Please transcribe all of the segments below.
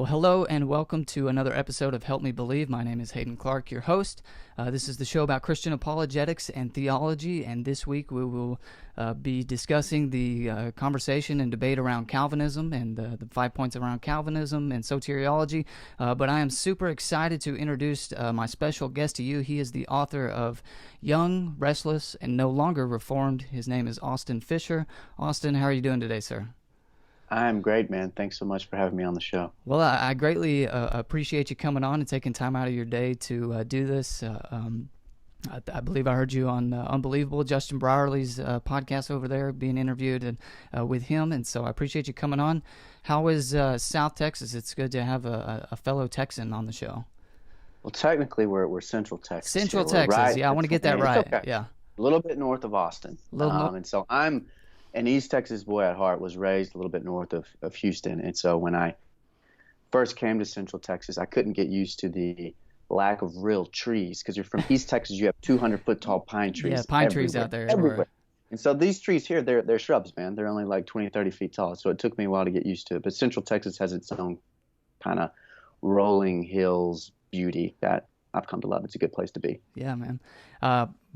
Well, hello and welcome to another episode of Help Me Believe. My name is Haden Clark, your host. This is the show about Christian apologetics and theology, and this week we will be discussing the conversation and debate around Calvinism and the 5 points around Calvinism and soteriology. But I am super excited to introduce my special guest to you. He is the author of Young, Restless, and No Longer Reformed. His name is Austin Fischer. Austin, how are you doing today, sir? I'm great, man. Thanks so much for having me on the show. Well, I greatly appreciate you coming on and taking time out of your day to do this. I believe I heard you on Unbelievable, Justin Brierley's podcast over there, being interviewed and with him, and so I appreciate you coming on. How is South Texas? It's good to have a fellow Texan on the show. Well, technically, we're Central Texas. Central Texas, right. Yeah, I want to get that right. Okay. Yeah, a little bit north of Austin. And so I'm an East Texas boy at heart, was raised a little bit north of Houston. And so when I first came to Central Texas, I couldn't get used to the lack of real trees, because you're from East Texas, you have 200-foot tall pine trees. Yeah, pine trees out there everywhere. And so these trees here, they're shrubs, man. They're only like 20, 30 feet tall. So it took me a while to get used to it. But Central Texas has its own kind of rolling hills beauty that I've come to love. It's a good place to be. Yeah, man.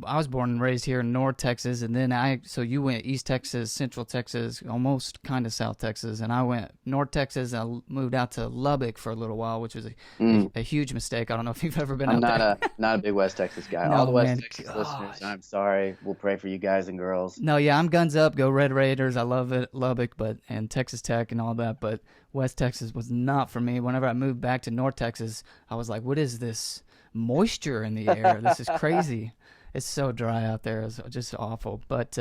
I was born and raised here in North Texas, and then so you went East Texas, Central Texas, almost kind of South Texas, and I went North Texas. I moved out to Lubbock for a little while, which was a huge mistake. I don't know if you've ever been out there. I'm not a big West Texas guy. No, all the West man, Texas listeners, I'm sorry. We'll pray for you guys and girls. No, yeah, I'm guns up. Go Red Raiders. I love it, Lubbock, and Texas Tech and all that, but West Texas was not for me. Whenever I moved back to North Texas, I was like, what is this moisture in the air? This is crazy. It's so dry out there. It's just awful. But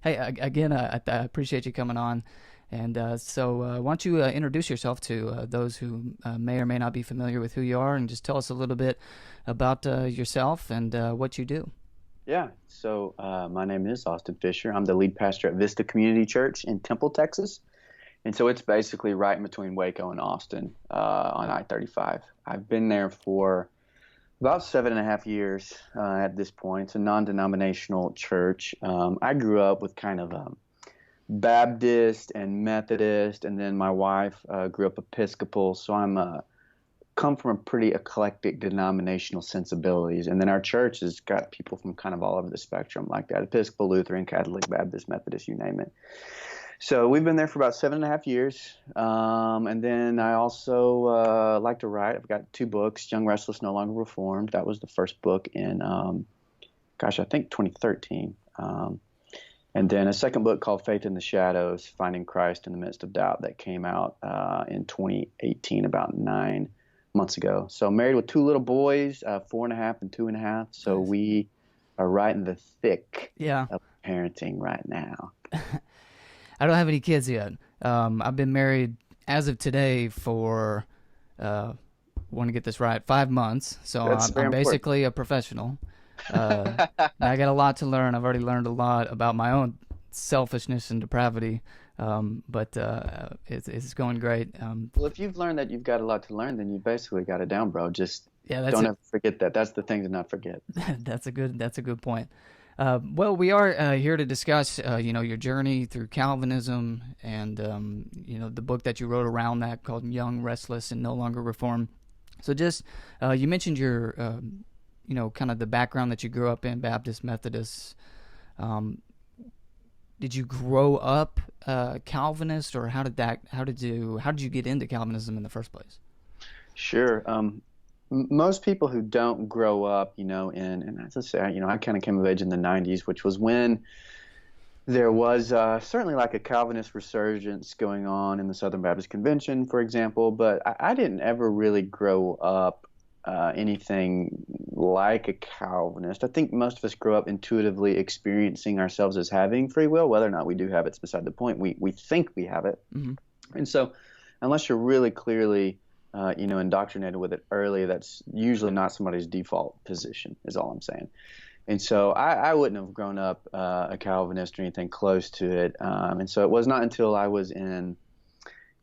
hey, again, I appreciate you coming on. And so why don't you introduce yourself to those who may or may not be familiar with who you are, and just tell us a little bit about yourself and what you do. Yeah, so my name is Austin Fischer. I'm the lead pastor at Vista Community Church in Temple, Texas. And so it's basically right in between Waco and Austin on I-35. I've been there for about 7.5 years at this point. It's a non-denominational church. I grew up with kind of Baptist and Methodist, and then my wife grew up Episcopal, so I'm come from a pretty eclectic denominational sensibilities. And then our church has got people from kind of all over the spectrum like that: Episcopal, Lutheran, Catholic, Baptist, Methodist, you name it. So we've been there for about 7.5 years. And then I also like to write. I've got 2 books, Young, Restless, No Longer Reformed. That was the first book in, I think 2013. And then a second book called Faith in the Shadows, Finding Christ in the Midst of Doubt, that came out in 2018, about 9 months ago. So married with 2 little boys, 4.5 and 2.5. So we are right in the thick of parenting right now. I don't have any kids yet. I've been married as of today for, want to get this right, 5 months. So I'm basically a professional. I got a lot to learn. I've already learned a lot about my own selfishness and depravity. But it's going great. Well, if you've learned that you've got a lot to learn, then you basically got it down, bro. Just don't ever forget that. That's the thing to not forget. That's a good point. Well, we are here to discuss, your journey through Calvinism and, the book that you wrote around that called Young, Restless, and No Longer Reformed. So just, you mentioned your, kind of the background that you grew up in, Baptist, Methodist. Did you grow up Calvinist, or how did you get into Calvinism in the first place? Sure. Most people who don't grow up, and as I say, I kind of came of age in the 90s, which was when there was certainly like a Calvinist resurgence going on in the Southern Baptist Convention, for example, but I didn't ever really grow up anything like a Calvinist. I think most of us grow up intuitively experiencing ourselves as having free will. Whether or not we do have it's beside the point. We think we have it. Mm-hmm. And so unless you're really clearly indoctrinated with it early, that's usually not somebody's default position, is all I'm saying. And so I wouldn't have grown up a Calvinist or anything close to it. And so it was not until I was in,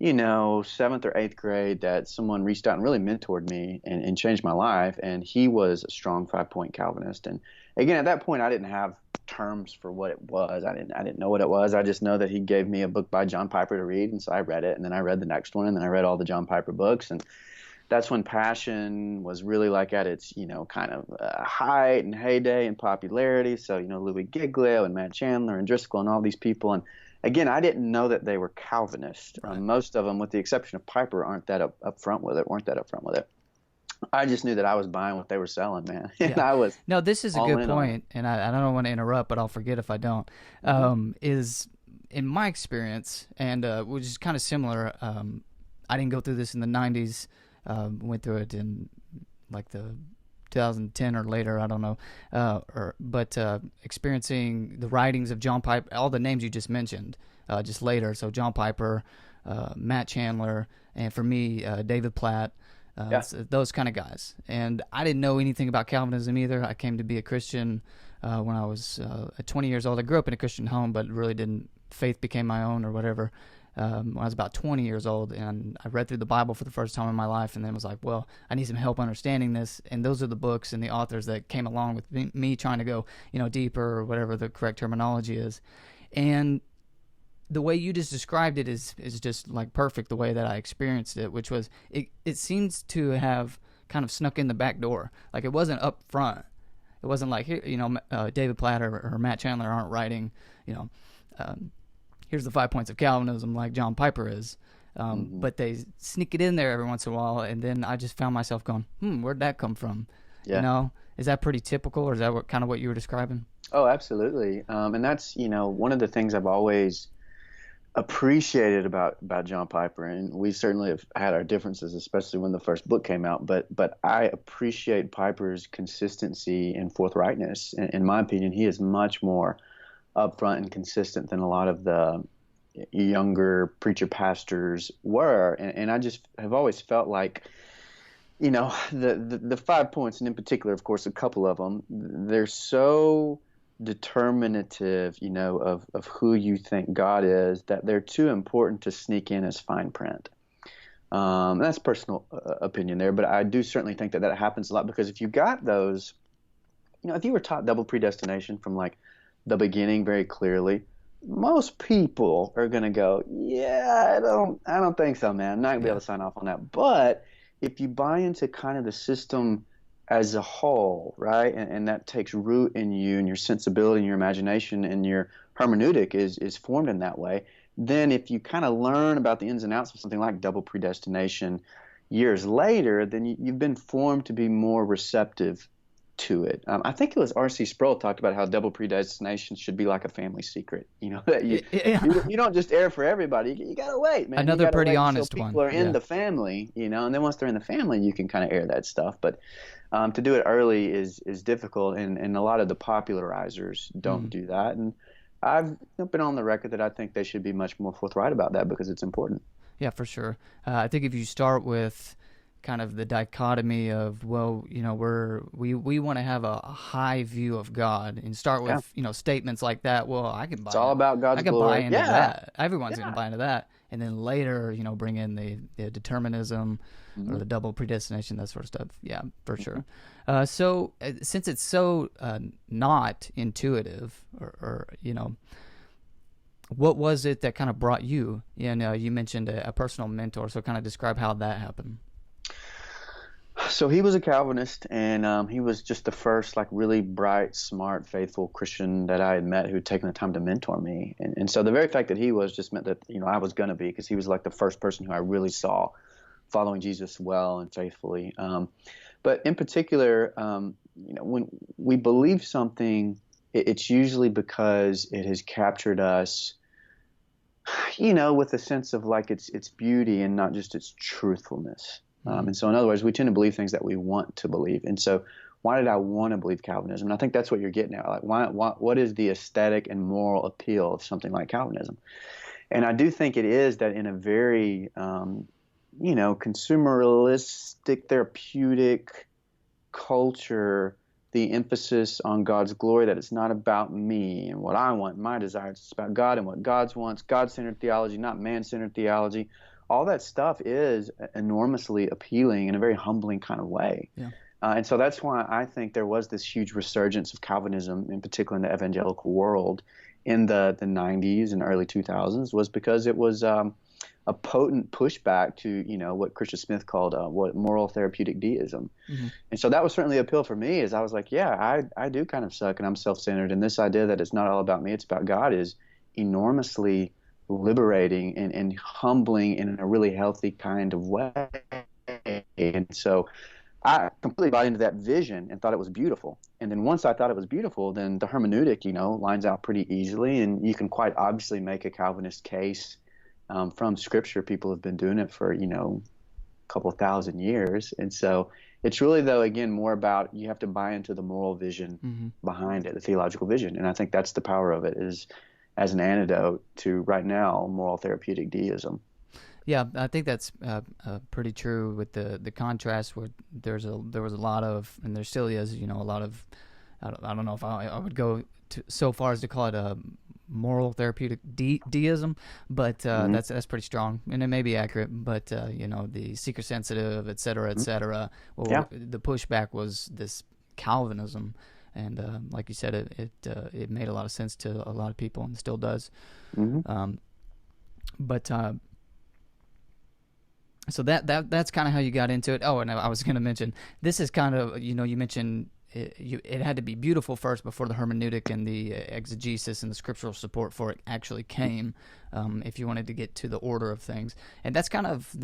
7th or 8th grade that someone reached out and really mentored me and changed my life. And he was a strong 5-point Calvinist. And again, at that point, I didn't have terms for what it was. I didn't know what it was. I just know that he gave me a book by John Piper to read, and so I read it, and then I read the next one, and then I read all the John Piper books, and that's when Passion was really like at its, kind of height and heyday and popularity. So, Louis Giglio and Matt Chandler and Driscoll and all these people. And again, I didn't know that they were Calvinist. Right. Most of them, with the exception of Piper, weren't that up front with it. I just knew that I was buying what they were selling, man. And I was No, this is a good point, and I don't want to interrupt, but I'll forget if I don't. Is in my experience, and which is kind of similar, I didn't go through this in the 90s. Went through it in like the 2010 or later, I don't know. But experiencing the writings of John Piper, all the names you just mentioned, just later. So John Piper, Matt Chandler, and for me, David Platt, those kind of guys. And I didn't know anything about Calvinism either. I came to be a Christian when I was 20 years old. I grew up in a Christian home, but really didn't. Faith became my own or whatever. When I was about 20 years old, and I read through the Bible for the first time in my life, and then was like, well, I need some help understanding this, and those are the books and the authors that came along with me trying to go, deeper, or whatever the correct terminology is. And the way you just described it is just like perfect, the way that I experienced it, which was, it seems to have kind of snuck in the back door. Like, it wasn't up front. It wasn't like, here, David Platt or Matt Chandler aren't writing, here's the 5 points of Calvinism like John Piper is. But they sneak it in there every once in a while, and then I just found myself going, where'd that come from? Yeah. Is that pretty typical, or is that what you were describing? Oh, absolutely. And that's, one of the things I've always appreciated about John Piper, and we certainly have had our differences, especially when the first book came out, but I appreciate Piper's consistency and forthrightness. In my opinion, he is much more upfront and consistent than a lot of the younger preacher pastors were, and I just have always felt like, the 5 points, and in particular, of course, a couple of them, they're so determinative, of who you think God is, that they're too important to sneak in as fine print. That's personal opinion there, but I do certainly think that happens a lot, because if you got those, if you were taught double predestination from like the beginning very clearly, most people are going to go, I don't think so, man. I'm not going to be able to sign off on that. But if you buy into kind of the system as a whole, right, and that takes root in you, and your sensibility and your imagination and your hermeneutic is formed in that way, then if you kind of learn about the ins and outs of something like double predestination years later, then you've been formed to be more receptive to it. I think it was R.C. Sproul talked about how double predestination should be like a family secret. That you don't just air for everybody. You got to wait, man. Another pretty honest one. People are in the family, and then once they're in the family, you can kind of air that stuff. But to do it early is difficult, and a lot of the popularizers don't do that. And I've been on the record that I think they should be much more forthright about that, because it's important. Yeah, for sure. I think if you start with kind of the dichotomy of, we want to have a high view of God, and start with statements like that. Well, I can buy. It's all about God's glory. I can buy into that. Everyone's going to buy into that, and then later, bring in the determinism or the double predestination, that sort of stuff. Yeah, for sure. So since it's so not intuitive, or what was it that kind of brought you? You mentioned a personal mentor, so kind of describe how that happened. So he was a Calvinist, and he was just the first really bright, smart, faithful Christian that I had met who had taken the time to mentor me. And so the very fact that he was just meant that, I was going to be, because he was like the first person who I really saw following Jesus well and faithfully. But in particular, when we believe something, it's usually because it has captured us, with a sense of its beauty and not just its truthfulness. And so in other words, we tend to believe things that we want to believe. And so why did I want to believe Calvinism? And I think that's what you're getting at. What is the aesthetic and moral appeal of something like Calvinism? And I do think it is that in a very, consumeristic, therapeutic culture, the emphasis on God's glory, that it's not about me and what I want, my desires. It's about God and what God wants, God-centered theology, not man-centered theology. All that stuff is enormously appealing in a very humbling kind of way. Yeah. And so that's why I think there was this huge resurgence of Calvinism, in particular in the evangelical world, in the 90s and early 2000s, was because it was a potent pushback to, what Christian Smith called what moral therapeutic deism. Hmm. And so that was certainly appeal for me, is I was like, yeah, I do kind of suck and I'm self-centered. And this idea that it's not all about me, it's about God, is enormously liberating and humbling in a really healthy kind of way. And so I completely bought into that vision and thought it was beautiful. And then once I thought it was beautiful, then the hermeneutic, lines out pretty easily. And you can quite obviously make a Calvinist case from Scripture. People have been doing it for, a couple of thousand years. And so it's really, though, again, more about you have to buy into the moral vision behind it, the theological vision. And I think that's the power of it, is as an antidote to, right now, moral therapeutic deism. Yeah, I think that's pretty true with the contrast where there was a lot of, and there still is, a lot of, I don't know if I would go so far as to call it a moral therapeutic deism, but that's pretty strong, and it may be accurate, but the seeker sensitive, et cetera, et cetera. Well, Yeah. the pushback was this Calvinism, and like you said, it made a lot of sense to a lot of people, and still does. But so that's kind of how you got into it. Oh, and I was going to mention, this is kind of, you mentioned it had to be beautiful first before the hermeneutic and the exegesis and the scriptural support for it actually came, if you wanted to get to the order of things. And that's kind of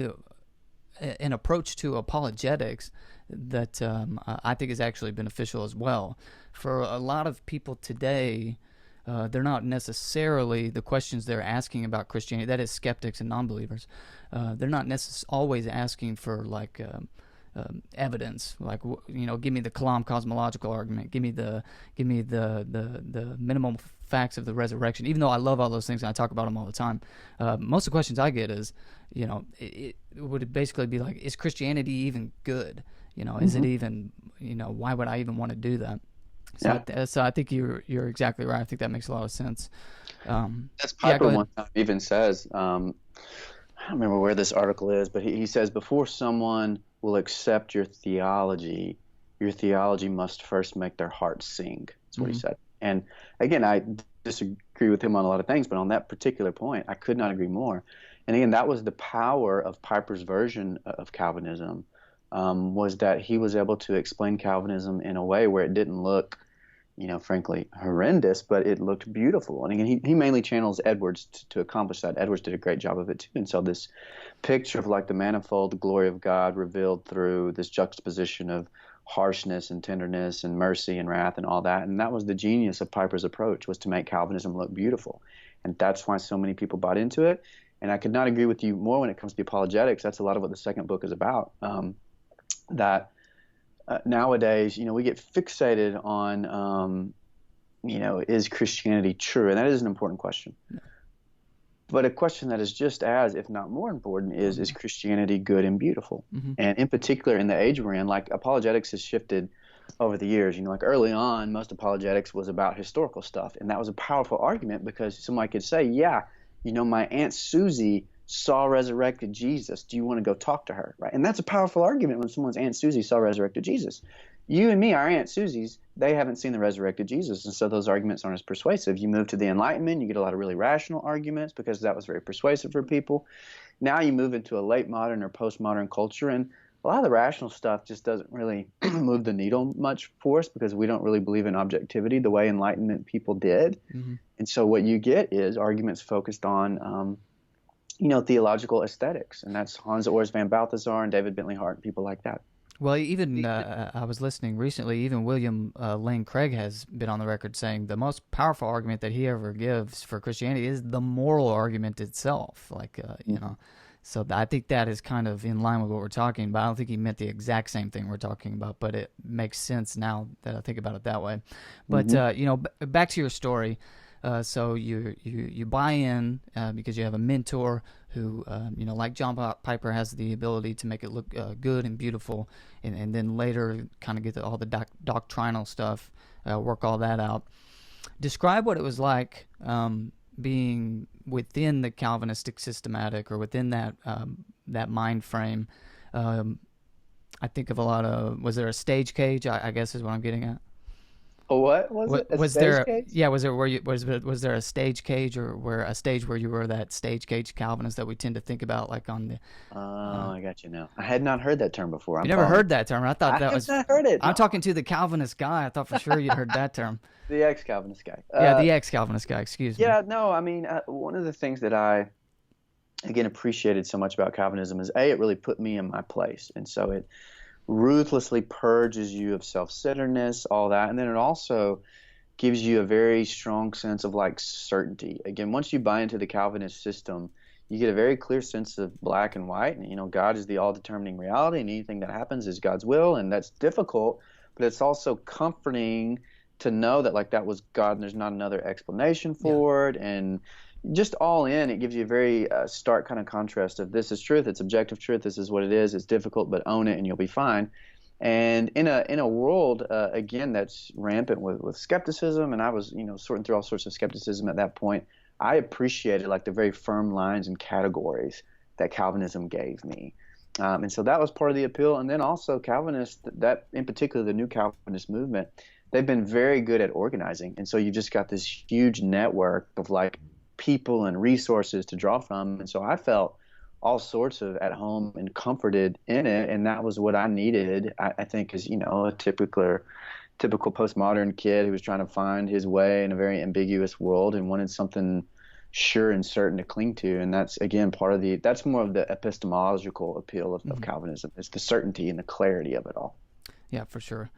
an approach to apologetics that I think is actually beneficial as well. For a lot of people today, they're not necessarily, the questions they're asking about Christianity, that is skeptics and non-believers, they're not always asking for evidence, give me the Kalam cosmological argument, give me the minimum facts of the resurrection. Even though I love all those things and I talk about them all the time, most of the questions I get is, it would basically be like, is Christianity even good? Is it even, why would I even want to do that? So, so I think you're exactly right. I think that makes a lot of sense. As Piper one time even says, I don't remember where this article is, but he says, before someone will accept your theology must first make their heart sing. That's what he said. And again, I disagree with him on a lot of things, but on that particular point, I could not agree more. And again, that was the power of Piper's version of Calvinism, was that he was able to explain Calvinism in a way where it didn't look, frankly, horrendous, but it looked beautiful. And again, he mainly channels Edwards to accomplish that. Edwards did a great job of it too. And so this picture of the manifold glory of God revealed through this juxtaposition of harshness and tenderness and mercy and wrath and all that. And that was the genius of Piper's approach, was to make Calvinism look beautiful. And that's why so many people bought into it. And I could not agree with you more when it comes to apologetics. That's a lot of what the second book is about. Nowadays, we get fixated on, is Christianity true? And that is an important question. Yeah. But a question that is just as, if not more important, is Christianity good and beautiful? And in particular, in the age we're in, apologetics has shifted over the years. Early on, most apologetics was about historical stuff. And that was a powerful argument, because somebody could say, yeah, my Aunt Susie saw resurrected Jesus. Do you want to go talk to her? Right? And that's a powerful argument when someone's Aunt Susie saw resurrected Jesus. You and me, our Aunt Susies, they haven't seen the resurrected Jesus, and so those arguments aren't as persuasive. You move to the Enlightenment, you get a lot of really rational arguments because that was very persuasive for people. Now you move into a late modern or postmodern culture, and a lot of the rational stuff just doesn't really move the needle much for us, because we don't really believe in objectivity the way Enlightenment people did. And so what you get is arguments focused on theological aesthetics, and that's Hans Urs van Balthasar and David Bentley Hart and people like that. Well, even I was listening recently, even William Lane Craig has been on the record saying the most powerful argument that he ever gives for Christianity is the moral argument itself. So I think that is kind of in line with what we're talking about. I don't think he meant the exact same thing we're talking about, but it makes sense now that I think about it that way. But, back to your story. So you buy in because you have a mentor who, like John Piper, has the ability to make it look good and beautiful, and then later kind of get all the doctrinal stuff, work all that out. Describe what it was like being within the Calvinistic systematic, or within that mind frame, I think of a lot of, was there a stage cage? I guess is what I'm getting at. What was it? A Was stage there, cage? yeah, was there, where you, was there a stage cage, or where a stage where you were that stage cage Calvinist that we tend to think about, like on the, Oh, I got you now. I had not heard that term before. you I'm never following. heard that term. I thought I that have was, not heard it. I'm No, talking to the Calvinist guy. I thought for sure you'd heard that term. the ex-Calvinist guy. Yeah, the ex-Calvinist guy, excuse me. Yeah, no, I mean, one of the things that I, again, appreciated so much about Calvinism is, A, it really put me in my place. And so it ruthlessly purges you of self-centeredness, all that. And then it also gives you a very strong sense of like certainty. Again, once you buy into the Calvinist system, you get a very clear sense of black and white. And, God is the all-determining reality, and anything that happens is God's will. And that's difficult, but it's also comforting to know that like that was God and there's not another explanation for it. And just all in, it gives you a very stark kind of contrast of this is truth, it's objective truth, this is what it is, it's difficult, but own it and you'll be fine. And in a world, again, that's rampant with skepticism, and I was, sorting through all sorts of skepticism at that point, I appreciated like the very firm lines and categories that Calvinism gave me. And so that was part of the appeal. And then also Calvinists, that in particular, the new Calvinist movement, they've been very good at organizing. And so you just got this huge network of like people and resources to draw from. And so I felt all sorts of at home and comforted in it. And that was what I needed, I think, as, a typical postmodern kid who was trying to find his way in a very ambiguous world and wanted something sure and certain to cling to. And that's, again, that's more of the epistemological appeal of Calvinism, is the certainty and the clarity of it all. Yeah, for sure.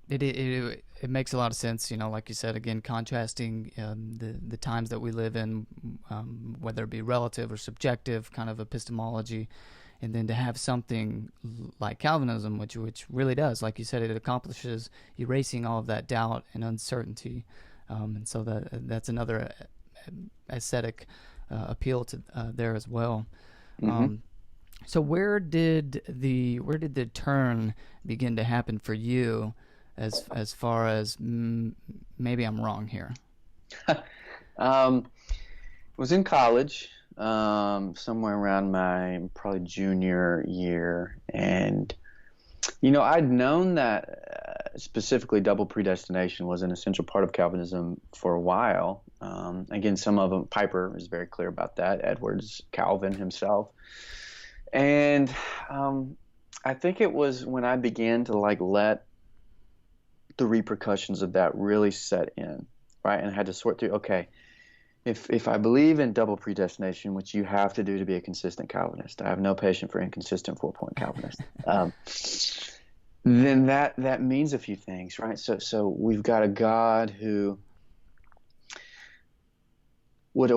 It makes a lot of sense, like you said, again, contrasting the times that we live in, whether it be relative or subjective kind of epistemology, and then to have something like Calvinism, which really does, like you said, it accomplishes erasing all of that doubt and uncertainty, and so that's another aesthetic appeal to there as well. So where did the turn begin to happen for you? As far as maybe I'm wrong here. Was in college, somewhere around my probably junior year, and I'd known that specifically double predestination was an essential part of Calvinism for a while. Again, some of them, Piper is very clear about that, Edwards, Calvin himself, and I think it was when I began to like let the repercussions of that really set in, right? And I had to sort through, okay, if I believe in double predestination, which you have to do to be a consistent Calvinist, I have no patience for inconsistent 4-point Calvinists, then that means a few things, right? So we've got a God who would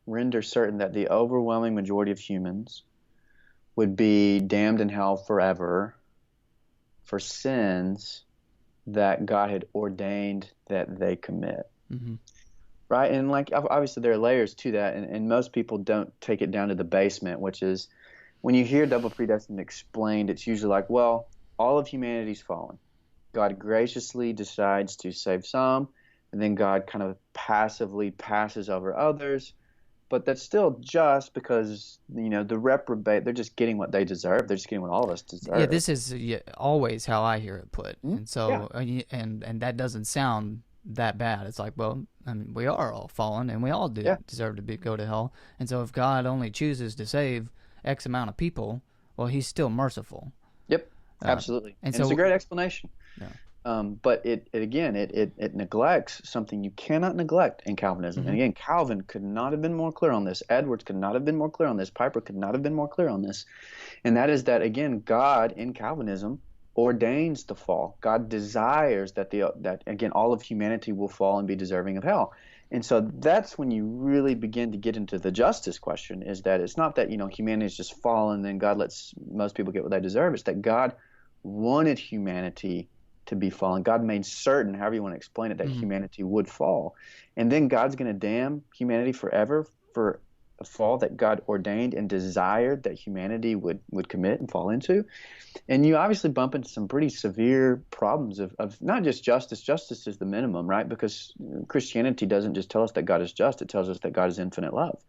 render certain that the overwhelming majority of humans would be damned in hell forever for sins that God had ordained that they commit. Right? And like, obviously there are layers to that, and most people don't take it down to the basement, which is when you hear double predestined explained, it's usually like, well, all of humanity's fallen. God graciously decides to save some, and then God kind of passively passes over others. But that's still just because, the reprobate, they're just getting what they deserve. They're just getting what all of us deserve. Yeah, this is always how I hear it put. And so, and that doesn't sound that bad. It's like, well, I mean, we are all fallen, and we all deserve to go to hell. And so if God only chooses to save X amount of people, well, he's still merciful. Yep, absolutely. And so, it's a great explanation. Yeah. But it neglects something you cannot neglect in Calvinism. And again, Calvin could not have been more clear on this. Edwards could not have been more clear on this. Piper could not have been more clear on this. And that is that, again, God in Calvinism ordains the fall. God desires that again, all of humanity will fall and be deserving of hell. And so that's when you really begin to get into the justice question, is that it's not that, humanity is just fallen and then God lets most people get what they deserve. It's that God wanted humanity to be fallen. God made certain, however you want to explain it, that humanity would fall. And then God's going to damn humanity forever for a fall that God ordained and desired that humanity would commit and fall into. And you obviously bump into some pretty severe problems of not just justice. Justice is the minimum, right? Because Christianity doesn't just tell us that God is just, it tells us that God is infinite love.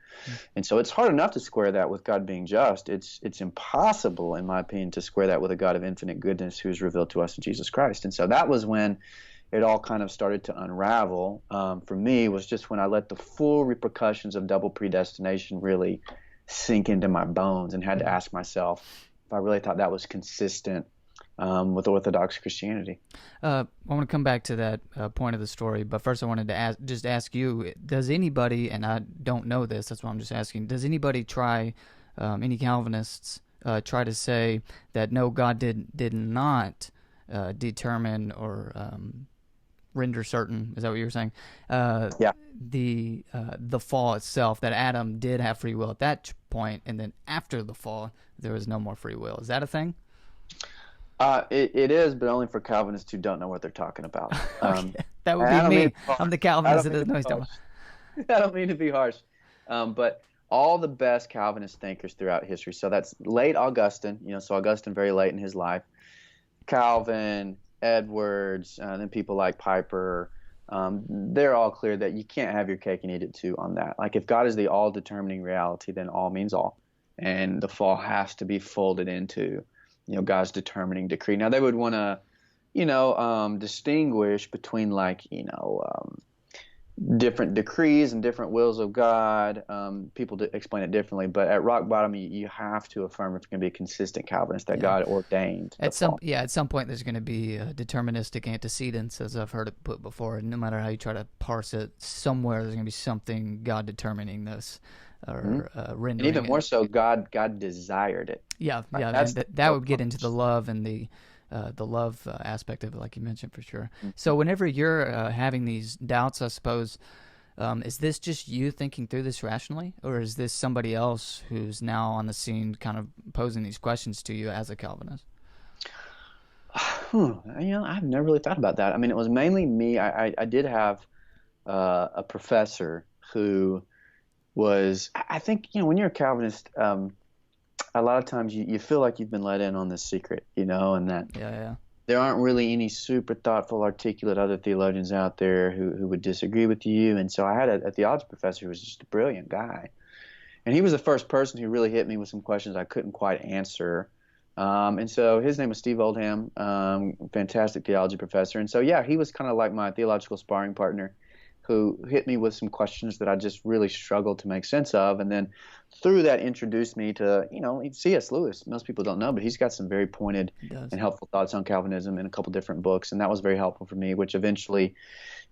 And so it's hard enough to square that with God being just. It's impossible, in my opinion, to square that with a God of infinite goodness who is revealed to us in Jesus Christ. And so that was when it all kind of started to unravel. For me, was just when I let the full repercussions of double predestination really sink into my bones and had to ask myself if I really thought that was consistent with Orthodox Christianity. I want to come back to that point of the story, but first I wanted to ask you, does anybody, and I don't know this, that's why I'm just asking, does anybody try, any Calvinists, try to say that no, God did not determine or render certain, is that what you were saying? Yeah. The fall itself, that Adam did have free will at that point, and then after the fall, there was no more free will. Is that a thing? It is, but only for Calvinists who don't know what they're talking about. Okay. That would be me. I'm the Calvinist that doesn't know he's talking about. I don't mean to be harsh, but all the best Calvinist thinkers throughout history, so that's late Augustine, so Augustine very late in his life, Calvin, Edwards, then people like Piper, they're all clear that you can't have your cake and eat it too on that. Like if God is the all-determining reality, then all means all, and the fall has to be folded into God's determining decree. Now they would want to distinguish between different decrees and different wills of God. People explain it differently, but at rock bottom, you have to affirm, if you're going to be a consistent Calvinist, that God ordained at some point there's going to be deterministic antecedents, as I've heard it put before, and no matter how you try to parse it, somewhere there's going to be something God determining this or rendering. And even more so, God desired it. Yeah, that would get into the love and the love aspect of it, like you mentioned, for sure. Mm-hmm. So whenever you're having these doubts, I suppose, is this just you thinking through this rationally, or is this somebody else who's now on the scene kind of posing these questions to you as a Calvinist? I've never really thought about that. I mean, it was mainly me. I did have a professor who was, I think, when you're a Calvinist, a lot of times you feel like you've been let in on this secret, and that there aren't really any super thoughtful, articulate other theologians out there who would disagree with you. And so I had a theology professor who was just a brilliant guy. And he was the first person who really hit me with some questions I couldn't quite answer. And so his name was Steve Oldham, fantastic theology professor. And so, he was kind of like my theological sparring partner, who hit me with some questions that I just really struggled to make sense of. And then through that introduced me to, C.S. Lewis. Most people don't know, but he's got some very pointed and helpful thoughts on Calvinism in a couple different books. And that was very helpful for me, which eventually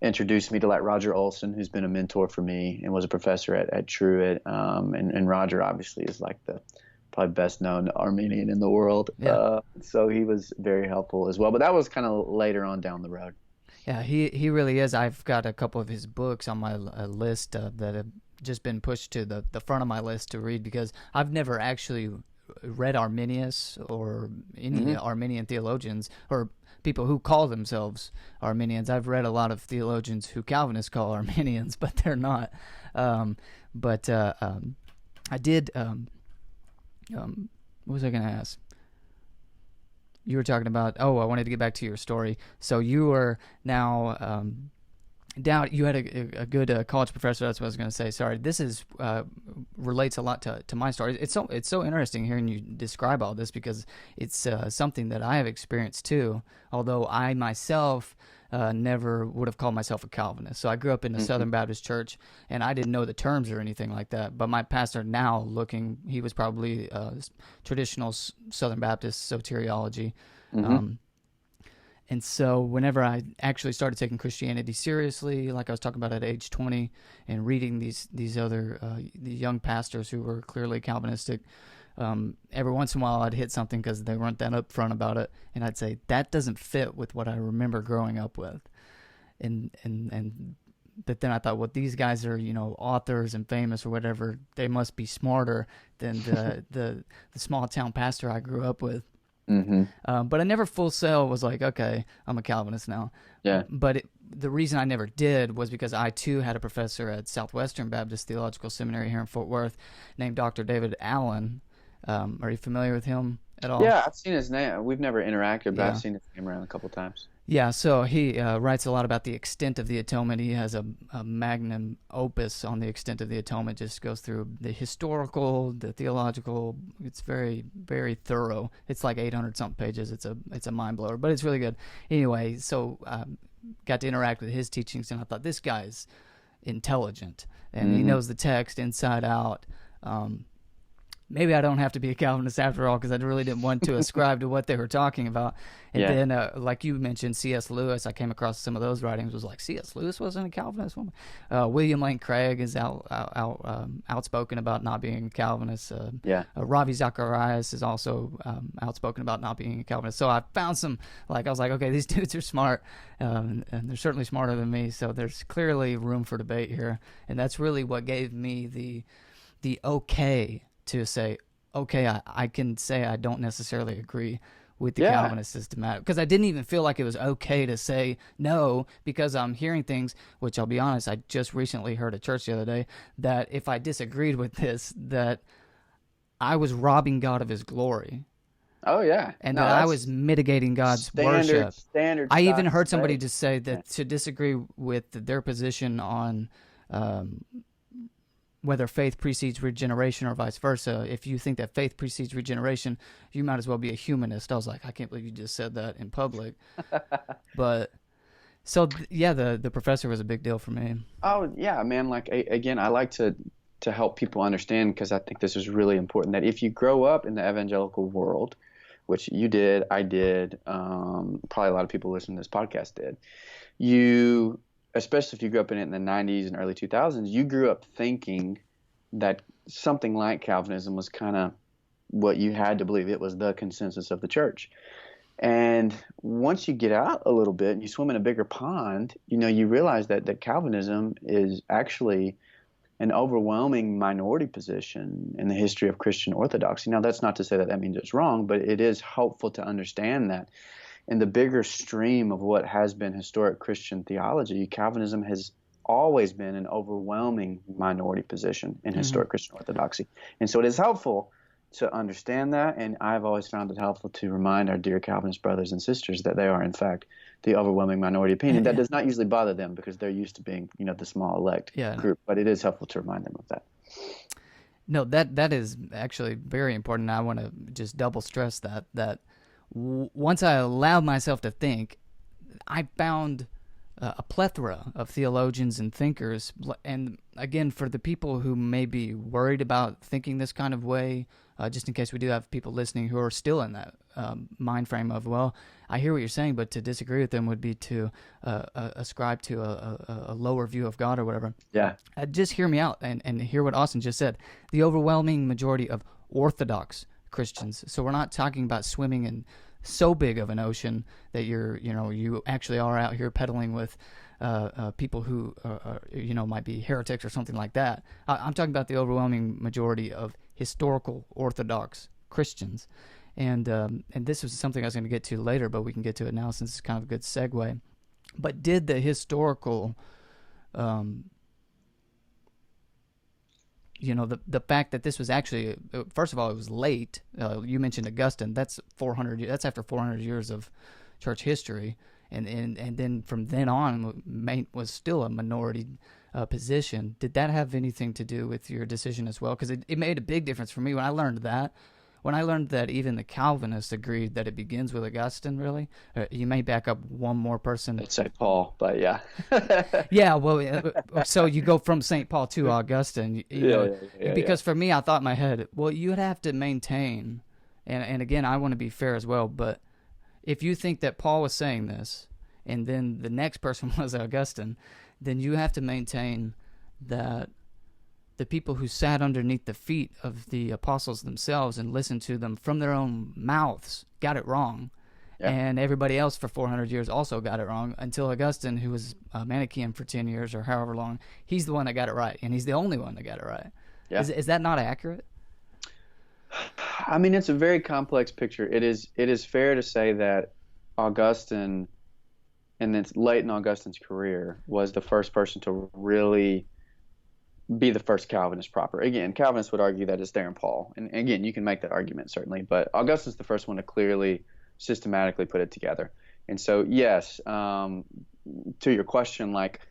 introduced me to like Roger Olson, who's been a mentor for me and was a professor at Truett. And Roger obviously is like the probably best known Armenian in the world. Yeah. So he was very helpful as well. But that was kind of later on down the road. Yeah, he really is. I've got a couple of his books on my list that have just been pushed to the front of my list to read, because I've never actually read Arminius or any Arminian theologians or people who call themselves Arminians. I've read a lot of theologians who Calvinists call Arminians, but they're not. I did. What was I going to ask? You were talking about, I wanted to get back to your story. So you were now down, you had a good college professor, that's what I was going to say. Sorry, this is relates a lot to my story. It's so interesting hearing you describe all this, because it's something that I have experienced too, although I myself never would have called myself a Calvinist. So I grew up in a Southern Baptist church, and I didn't know the terms or anything like that. But my pastor now, he was probably traditional Southern Baptist soteriology. And so whenever I actually started taking Christianity seriously, like I was talking about at age 20, and reading these other the young pastors who were clearly Calvinistic, every once in a while I'd hit something because they weren't that upfront about it, and I'd say, that doesn't fit with what I remember growing up with. But then I thought, well, these guys are, authors and famous or whatever. They must be smarter than the small town pastor I grew up with. But I never full sail was like, okay, I'm a Calvinist now. Yeah. But the reason I never did was because I too had a professor at Southwestern Baptist Theological Seminary here in Fort Worth named Dr. David Allen. Are you familiar with him at all? Yeah, I've seen his name. We've never interacted, but Yeah. I've seen his name around a couple times. Yeah, so he writes a lot about the extent of the atonement. He has a magnum opus on the extent of the atonement. Just goes through the historical, the theological. It's very, very thorough. It's like 800-something pages. It's a mind blower, but it's really good. Anyway, so got to interact with his teachings, and I thought, this guy's intelligent, and he knows the text inside out. Maybe I don't have to be a Calvinist after all, because I really didn't want to ascribe to what they were talking about. And then, like you mentioned, C.S. Lewis, I came across some of those writings, was like, C.S. Lewis wasn't a Calvinist. William Lane Craig is outspoken about not being a Calvinist. Ravi Zacharias is also outspoken about not being a Calvinist. So I found some, I was like, okay, these dudes are smart, and they're certainly smarter than me, so there's clearly room for debate here. And that's really what gave me the okay to say, okay, I can say I don't necessarily agree with the Calvinist systematic, because I didn't even feel like it was okay to say no, because I'm hearing things, which I'll be honest, I just recently heard at church the other day, that if I disagreed with this, that I was robbing God of his glory. Oh, yeah. And that I was mitigating God's worship. I even heard somebody just say that to disagree with their position on whether faith precedes regeneration or vice versa, if you think that faith precedes regeneration, you might as well be a humanist. I was like, I can't believe you just said that in public. But so the professor was a big deal for me. Oh yeah, man. Again, I like to help people understand, because I think this is really important, that if you grow up in the evangelical world, which you did, I did, probably a lot of people listening to this podcast did, especially if you grew up in it in the 90s and early 2000s, you grew up thinking that something like Calvinism was kind of what you had to believe. It was the consensus of the church. And once you get out a little bit and you swim in a bigger pond, you realize that Calvinism is actually an overwhelming minority position in the history of Christian orthodoxy. Now, that's not to say that means it's wrong, but it is helpful to understand that in the bigger stream of what has been historic Christian theology, Calvinism has always been an overwhelming minority position in historic Christian orthodoxy. And so it is helpful to understand that, and I've always found it helpful to remind our dear Calvinist brothers and sisters that they are, in fact, the overwhelming minority opinion. That does not usually bother them, because they're used to being, the small elect group, but it is helpful to remind them of that. No, that is actually very important. I want to just double stress that once I allowed myself to think, I found a plethora of theologians and thinkers. And again, for the people who may be worried about thinking this kind of way, just in case we do have people listening who are still in that mind frame of, well, I hear what you're saying, but to disagree with them would be to ascribe to a lower view of God or whatever. Yeah. Just hear me out and hear what Austin just said. The overwhelming majority of Orthodox Christians. So we're not talking about swimming in so big of an ocean that you actually are out here peddling with people who might be heretics or something like that. I'm talking about the overwhelming majority of historical Orthodox Christians, and this was something I was going to get to later, but we can get to it now since it's kind of a good segue. But did the historical the fact that this was actually, first of all, it was late. You mentioned Augustine. That's 400. That's after 400 years of church history, and then from then on, was still a minority position. Did that have anything to do with your decision as well? Because it made a big difference for me when I learned that. When I learned that even the Calvinists agreed that it begins with Augustine, really. You may back up one more person. It's St. Paul, but yeah. Yeah, well, so you go from St. Paul to Augustine. Because for me, I thought in my head, well, you'd have to maintain, and again, I want to be fair as well, but if you think that Paul was saying this, and then the next person was Augustine, then you have to maintain that the people who sat underneath the feet of the apostles themselves and listened to them from their own mouths got it wrong. Yeah. And everybody else for 400 years also got it wrong until Augustine, who was a Manichaean for 10 years or however long, he's the one that got it right, and he's the only one that got it right. Yeah. Is that not accurate? I mean, it's a very complex picture. It is fair to say that Augustine, and it's late in Augustine's career, was the first person to really be the first Calvinist proper. Again, Calvinists would argue that it's there in Paul. And again, you can make that argument certainly, but Augustine's the first one to clearly, systematically put it together. And so, yes, to your question, like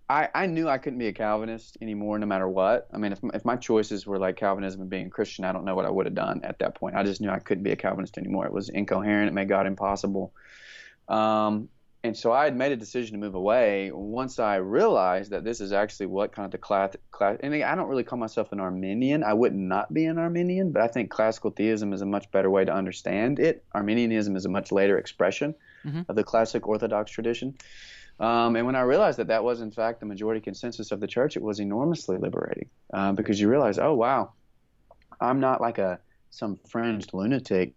I knew I couldn't be a Calvinist anymore, no matter what. I mean, if my choices were like Calvinism and being a Christian, I don't know what I would have done at that point. I just knew I couldn't be a Calvinist anymore. It was incoherent. It made God impossible. And so I had made a decision to move away once I realized that this is actually what kind of the class. And I don't really call myself an Arminian. I would not be an Arminian, but I think classical theism is a much better way to understand it. Arminianism is a much later expression of the classic Orthodox tradition. And when I realized that that was, in fact, the majority consensus of the church, it was enormously liberating because you realize, oh, wow, I'm not like some fringed lunatic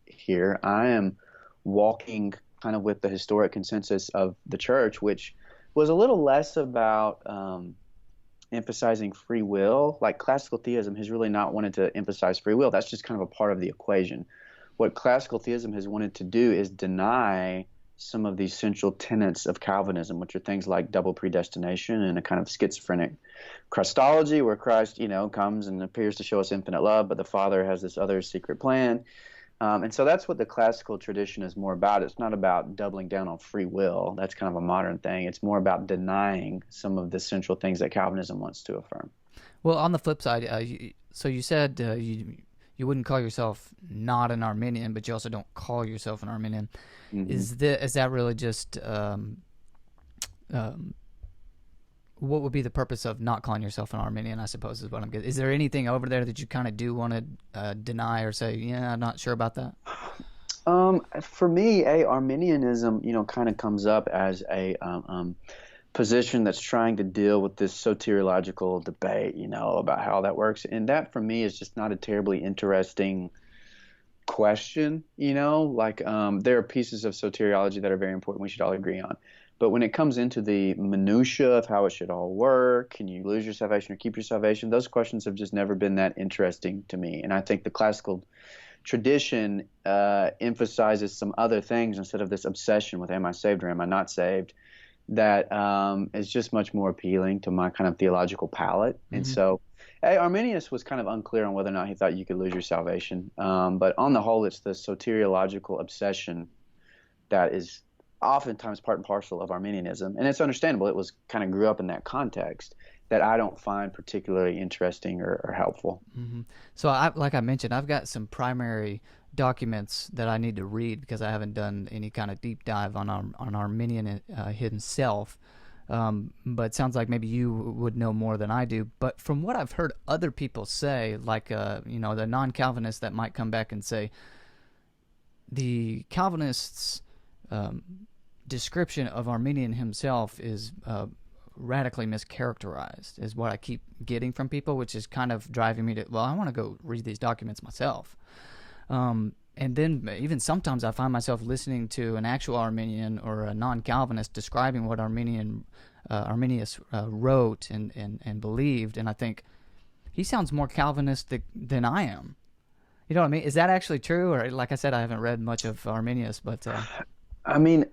here. I am walking kind of with the historic consensus of the church, which was a little less about emphasizing free will. Like classical theism has really not wanted to emphasize free will. That's just kind of a part of the equation. What classical theism has wanted to do is deny some of these central tenets of Calvinism, which are things like double predestination and a kind of schizophrenic Christology, where Christ, comes and appears to show us infinite love, but the Father has this other secret plan. And so that's what the classical tradition is more about. It's not about doubling down on free will. That's kind of a modern thing. It's more about denying some of the central things that Calvinism wants to affirm. Well, on the flip side, so you said you wouldn't call yourself not an Arminian, but you also don't call yourself an Arminian. Mm-hmm. Is that really just what would be the purpose of not calling yourself an Arminian, I suppose is what I'm getting. Is there anything over there that you kind of do want to deny or say, yeah, I'm not sure about that? For me, Arminianism, kind of comes up as a position that's trying to deal with this soteriological debate, about how that works. And that for me is just not a terribly interesting question, like there are pieces of soteriology that are very important we should all agree on. But when it comes into the minutia of how it should all work, can you lose your salvation or keep your salvation? Those questions have just never been that interesting to me. And I think the classical tradition emphasizes some other things instead of this obsession with am I saved or am I not saved, that is just much more appealing to my kind of theological palate. Mm-hmm. And so Arminius was kind of unclear on whether or not he thought you could lose your salvation. But on the whole, it's the soteriological obsession that is oftentimes part and parcel of Arminianism. And it's understandable. It was kind of grew up in that context that I don't find particularly interesting or helpful. Mm-hmm. So like I mentioned, I've got some primary documents that I need to read because I haven't done any kind of deep dive on Arminian himself. But it sounds like maybe you would know more than I do. But from what I've heard other people say, like the non-Calvinists that might come back and say the Calvinists' description of Arminian himself is radically mischaracterized, is what I keep getting from people, which is kind of driving me to, well, I want to go read these documents myself. And then even sometimes I find myself listening to an actual Arminian or a non-Calvinist describing what Arminius wrote and believed, and I think he sounds more Calvinistic than I am. You know what I mean? Is that actually true? Or like I said, I haven't read much of Arminius, but... I mean,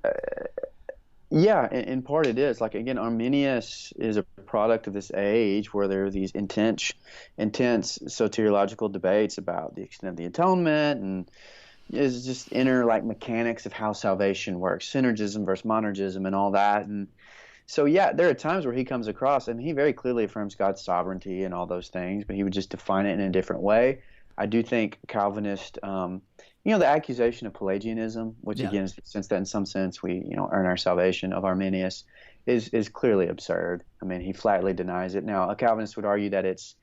yeah, in part it is. Like, again, Arminius is a product of this age where there are these intense soteriological debates about the extent of the atonement and is just inner like mechanics of how salvation works, synergism versus monergism and all that. And so, yeah, there are times where he comes across and he very clearly affirms God's sovereignty and all those things, but he would just define it in a different way. I do think Calvinist, the accusation of Pelagianism, which again, since that in some sense we, earn our salvation of Arminius, is clearly absurd. I mean, he flatly denies it. Now, a Calvinist would argue that it's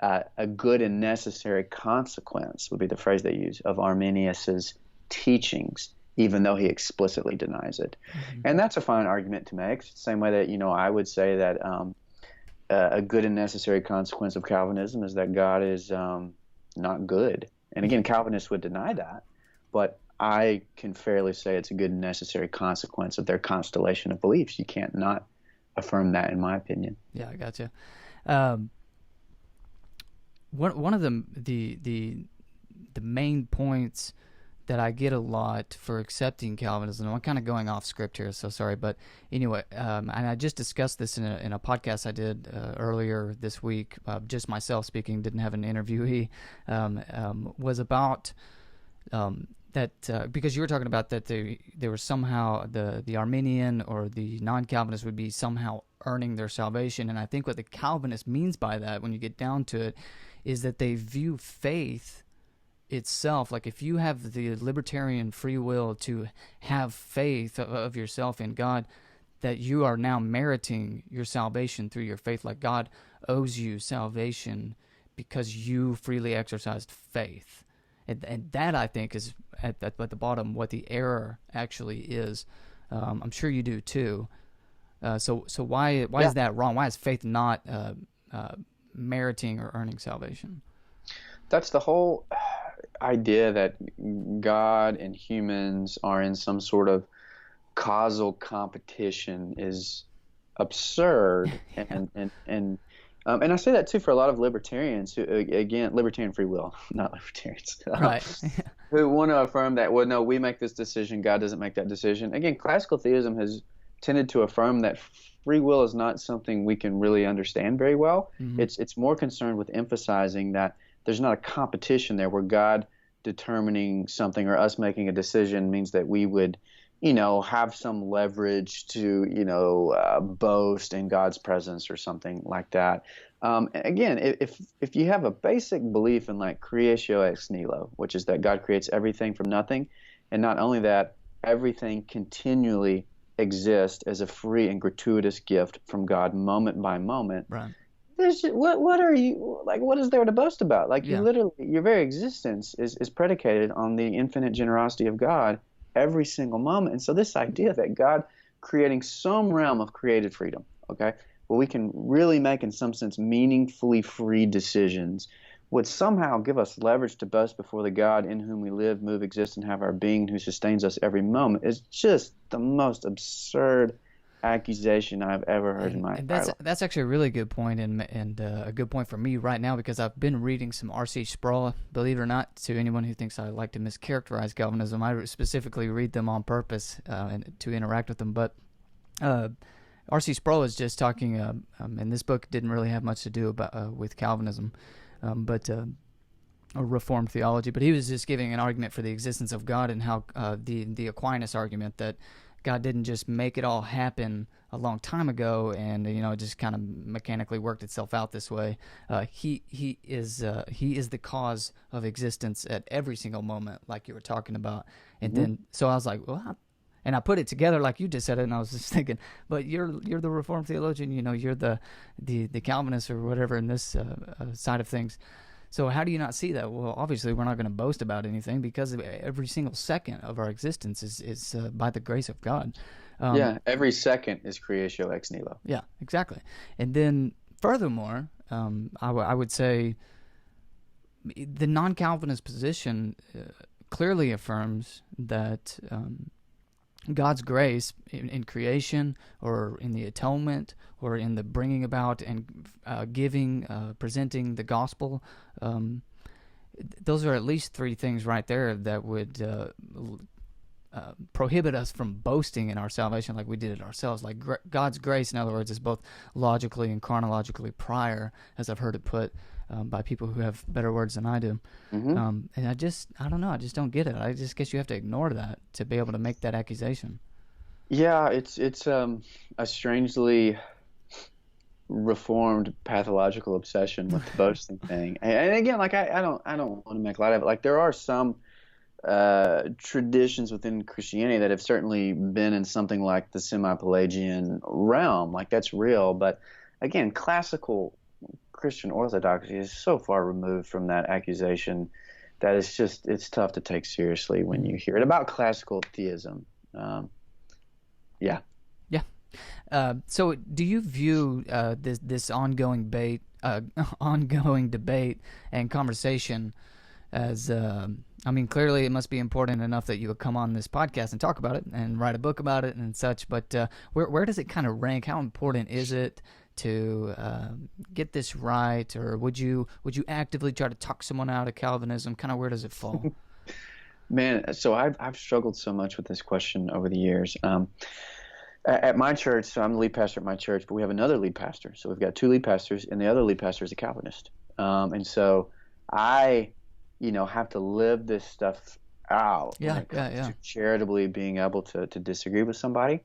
a good and necessary consequence, would be the phrase they use, of Arminius's teachings, even though he explicitly denies it. Mm-hmm. And that's a fine argument to make. Same way that, I would say that a good and necessary consequence of Calvinism is that God is not good. And again, Calvinists would deny that, but I can fairly say it's a good and necessary consequence of their constellation of beliefs. You can't not affirm that, in my opinion. Yeah, I gotcha. one of the main points that I get a lot for accepting Calvinism. I'm kind of going off script here, so sorry, but anyway, and I just discussed this in a podcast I did earlier this week, just myself speaking, didn't have an interviewee, was about that because you were talking about that they were somehow the Arminian or the non-Calvinist would be somehow earning their salvation, and I think what the Calvinist means by that, when you get down to it, is that they view faith itself, like if you have the libertarian free will to have faith of yourself in God, that you are now meriting your salvation through your faith, like God owes you salvation because you freely exercised faith. And that, I think, is at the bottom what the error actually is. I'm sure you do too. So why is that wrong? Why is faith not meriting or earning salvation? That's the whole idea that God and humans are in some sort of causal competition is absurd. And I say that too for a lot of libertarians who, again, libertarian free will, not libertarians, right? who want to affirm that, well, no, we make this decision, God doesn't make that decision. Again, classical theism has tended to affirm that free will is not something we can really understand very well. Mm-hmm. It's more concerned with emphasizing that there's not a competition there where God determining something or us making a decision means that we would, have some leverage to, boast in God's presence or something like that. Again, if you have a basic belief in like creatio ex nihilo, which is that God creates everything from nothing, and not only that, everything continually exists as a free and gratuitous gift from God moment by moment. Right. What are you like? What is there to boast about? Like you literally, your very existence is predicated on the infinite generosity of God every single moment. And so this idea that God creating some realm of created freedom, okay, where we can really make in some sense meaningfully free decisions, would somehow give us leverage to boast before the God in whom we live, move, exist, and have our being, who sustains us every moment, is just the most absurd accusation I've ever heard in my entire life. That's actually a really good point, and a good point for me right now, because I've been reading some R.C. Sproul. Believe it or not, to anyone who thinks I like to mischaracterize Calvinism, I specifically read them on purpose to interact with them. But R.C. Sproul is just talking, and this book didn't really have much to do with Calvinism, but or Reformed theology. But he was just giving an argument for the existence of God, and how the Aquinas argument that God didn't just make it all happen a long time ago, and it just kind of mechanically worked itself out this way. He is the cause of existence at every single moment, like you were talking about. And then so I was like, well, and I put it together like you just said it, and I was just thinking, but you're the Reformed theologian, you're the Calvinist or whatever in this side of things. So how do you not see that? Well, obviously we're not going to boast about anything, because every single second of our existence is by the grace of God. Every second is creatio ex nihilo. Yeah, exactly. And then furthermore, I would say the non-Calvinist position clearly affirms that God's grace in creation, or in the atonement, or in the bringing about and giving, presenting the gospel, those are at least three things right there that would prohibit us from boasting in our salvation like we did it ourselves. Like God's grace, in other words, is both logically and chronologically prior, as I've heard it put by people who have better words than I do. Mm-hmm. And I don't know, I just don't get it. I just guess you have to ignore that to be able to make that accusation. Yeah, it's a strangely reformed pathological obsession with the boasting thing. And again, like I don't want to make light of it. Like there are some traditions within Christianity that have certainly been in something like the semi-Pelagian realm. Like that's real. But again, classical Christian orthodoxy is so far removed from that accusation that it's tough to take seriously when you hear it about classical theism. Yeah. So do you view this ongoing debate and conversation as, clearly it must be important enough that you would come on this podcast and talk about it and write a book about it and such, but where does it kind of rank? How important is it to get this right, or would you actively try to talk someone out of Calvinism? Kind of where does it fall? Man, so I've struggled so much with this question over the years. At my church, so I'm the lead pastor at my church, but we have another lead pastor. So we've got two lead pastors, and the other lead pastor is a Calvinist. And so I, have to live this stuff out when it comes to charitably being able to disagree with somebody.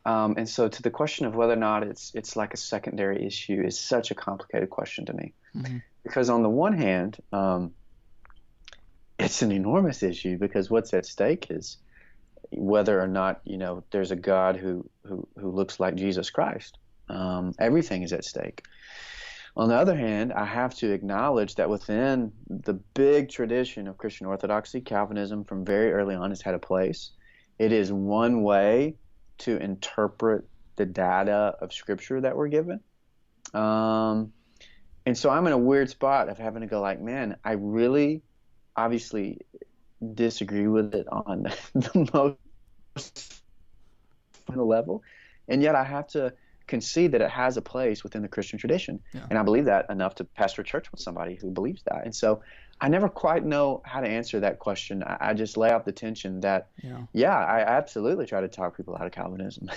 And so to the question of whether or not it's like a secondary issue is such a complicated question to me. Mm-hmm. Because on the one hand, it's an enormous issue, because what's at stake is whether or not, there's a God who looks like Jesus Christ. Everything is at stake. On the other hand, I have to acknowledge that within the big tradition of Christian orthodoxy, Calvinism from very early on has had a place. It is one way to interpret the data of Scripture that we're given. And so I'm in a weird spot of having to go like, man, I really obviously disagree with it on the most fundamental level, and yet I have to concede that it has a place within the Christian tradition. Yeah. And I believe that enough to pastor a church with somebody who believes that. And so I never quite know how to answer that question. I just lay out the tension that, I absolutely try to talk people out of Calvinism.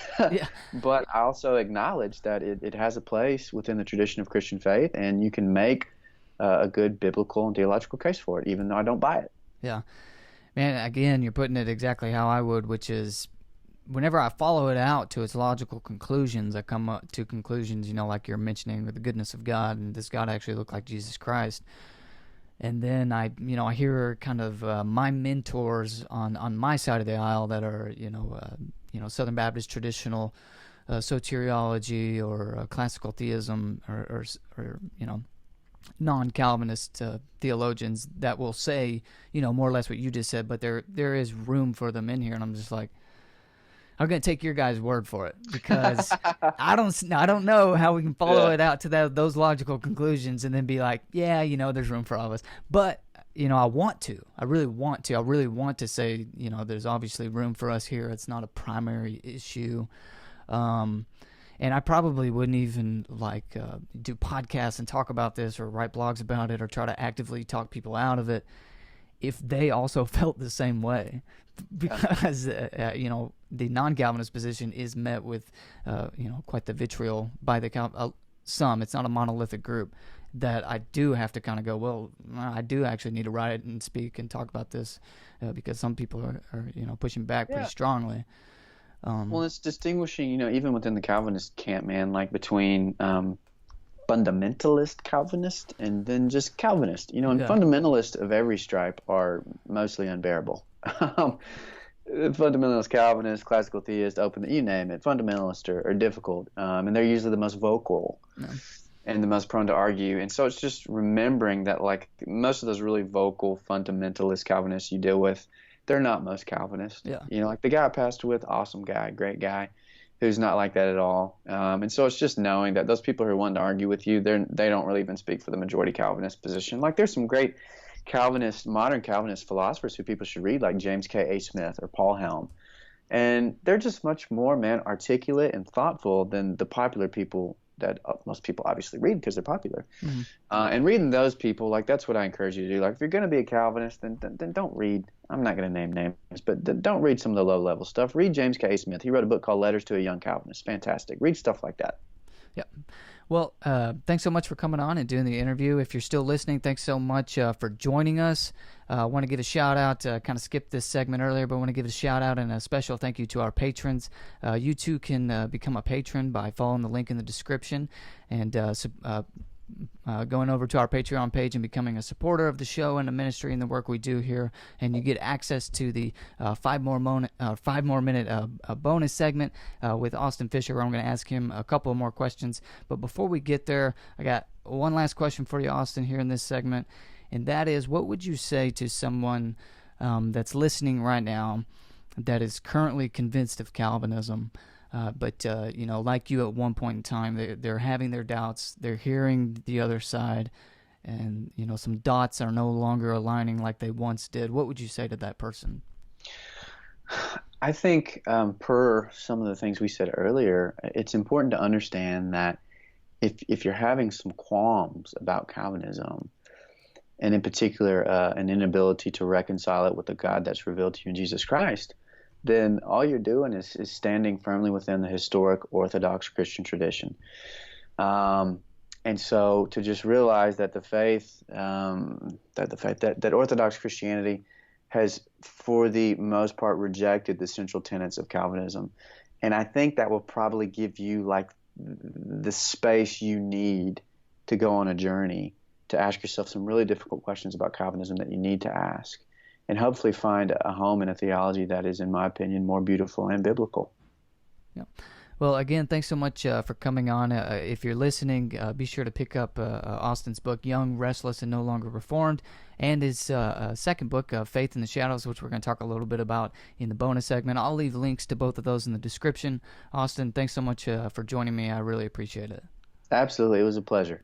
But I also acknowledge that it has a place within the tradition of Christian faith, and you can make a good biblical and theological case for it, even though I don't buy it. Yeah. Man, again, you're putting it exactly how I would, which is whenever I follow it out to its logical conclusions, I come up to conclusions, like you're mentioning, with the goodness of God, and does God actually look like Jesus Christ? And then I hear kind of my mentors on my side of the aisle that are, Southern Baptist traditional soteriology or classical theism or non-Calvinist theologians that will say, more or less what you just said, but there is room for them in here, and I'm just like, I'm gonna take your guys' word for it, because I don't know how we can follow it out to those logical conclusions and then be like, there's room for all of us. But I want to. I really want to. I really want to say, there's obviously room for us here. It's not a primary issue. And I probably wouldn't even do podcasts and talk about this or write blogs about it or try to actively talk people out of it if they also felt the same way, because the non-Calvinist position is met with quite the vitriol by the some. It's not a monolithic group that I do have to kind of go, well, I do actually need to write and speak and talk about this because some people are pushing back pretty strongly. Well, it's distinguishing, even within the Calvinist camp, man, like between fundamentalist Calvinist and then just Calvinist. And fundamentalists of every stripe are mostly unbearable. Fundamentalist, Calvinist, classical theist, open, you name it. Fundamentalists are difficult, and they're usually the most vocal and the most prone to argue. And so it's just remembering that, like, most of those really vocal fundamentalist Calvinists you deal with, they're not most Calvinists. Like the guy I pastored with, awesome guy, great guy, who's not like that at all. And so it's just knowing that those people who are wanting to argue with you, they don't really even speak for the majority Calvinist position. Like, there's some great modern Calvinist philosophers who people should read, like James K. A. Smith or Paul Helm. And they're just much more, articulate and thoughtful than the popular people that most people obviously read because they're popular. Mm-hmm. And reading those people, like, that's what I encourage you to do. Like, if you're going to be a Calvinist, then don't read, I'm not going to name names, but don't read some of the low-level stuff. Read James K. A. Smith. He wrote a book called Letters to a Young Calvinist. Fantastic. Read stuff like that. Yep. Well, thanks so much for coming on and doing the interview. If you're still listening, thanks so much for joining us. I want to give a shout-out, kind of skipped this segment earlier, but I want to give a shout-out and a special thank you to our patrons. You too can become a patron by following the link in the description and going over to our Patreon page and becoming a supporter of the show and the ministry and the work we do here, and you get access to the 5 more minute bonus segment with Austin Fischer, where I'm going to ask him a couple of more questions. But before we get there, I got one last question for you, Austin, here in this segment, and that is, what would you say to someone that's listening right now that is currently convinced of Calvinism, but like you at one point in time, they're having their doubts, they're hearing the other side, and some dots are no longer aligning like they once did? What would you say to that person? I think per some of the things we said earlier, it's important to understand that if you're having some qualms about Calvinism, and in particular an inability to reconcile it with the God that's revealed to you in Jesus Christ, then all you're doing is standing firmly within the historic Orthodox Christian tradition. And so to just realize that that Orthodox Christianity has, for the most part, rejected the central tenets of Calvinism. And I think that will probably give you like the space you need to go on a journey to ask yourself some really difficult questions about Calvinism that you need to ask, and hopefully find a home in a theology that is, in my opinion, more beautiful and biblical. Yeah. Well, again, thanks so much for coming on. If you're listening, be sure to pick up Austin's book, Young, Restless, and No Longer Reformed, and his second book, Faith in the Shadows, which we're going to talk a little bit about in the bonus segment. I'll leave links to both of those in the description. Austin, thanks so much for joining me. I really appreciate it. Absolutely. It was a pleasure.